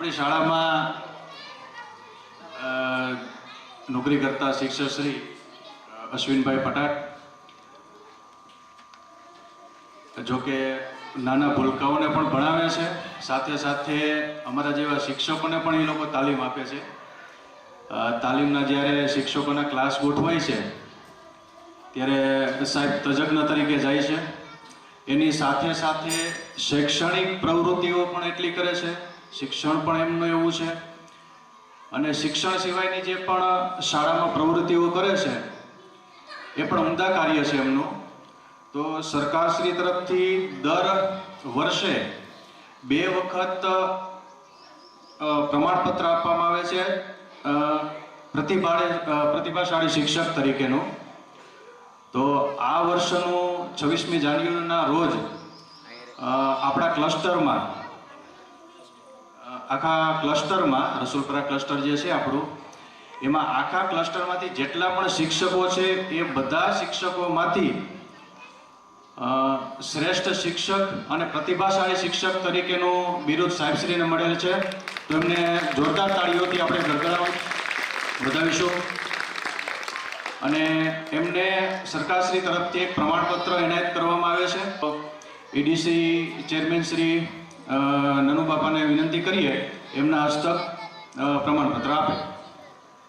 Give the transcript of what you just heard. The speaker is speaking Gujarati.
આપણી શાળામાં નોકરી કરતા શિક્ષક શ્રી અશ્વિનભાઈ પટાટ જો કે નાના ભૂલકાઓને પણ ભણાવે છે, સાથે સાથે અમારા જેવા શિક્ષકોને પણ એ લોકો તાલીમ આપે છે. તાલીમના જ્યારે શિક્ષકોના ક્લાસ ગોઠવાય છે ત્યારે સાહેબ તજજ્ઞ તરીકે જાય છે. એની સાથે સાથે શૈક્ષણિક પ્રવૃત્તિઓ પણ એટલી કરે છે, શિક્ષણ પણ એમનું એવું છે. અને શિક્ષણ સિવાયની જે પણ શાળામાં પ્રવૃત્તિઓ કરે છે એ પણ ઉમદા કાર્ય છે એમનું. તો સરકારશ્રી તરફથી દર વર્ષે 2 વખત પ્રમાણપત્ર આપવામાં આવે છે પ્રતિભાશાળી શિક્ષક તરીકેનું. તો આ વર્ષનું 26મી જાન્યુઆરીના રોજ આપણા ક્લસ્ટરમાં, આખા ક્લસ્ટરમાં, રસુલપરા ક્લસ્ટર જે છે આપણું, એમાં આખા ક્લસ્ટરમાંથી જેટલા પણ શિક્ષકો છે એ બધા શિક્ષકોમાંથી શ્રેષ્ઠ શિક્ષક અને પ્રતિભાશાળી શિક્ષક તરીકેનું બિરુદ સાહેબશ્રીને મળેલ છે. તો એમને જોરદાર તાળીઓથી આપણે વધાવીશું. અને એમને સરકારશ્રી તરફથી એક પ્રમાણપત્ર એનાયત કરવામાં આવે છે. એડીસી ચેરમેન શ્રી નનુ બાપાને વિનંતી કરીએ એમના હસ્તક પ્રમાણપત્ર આપે.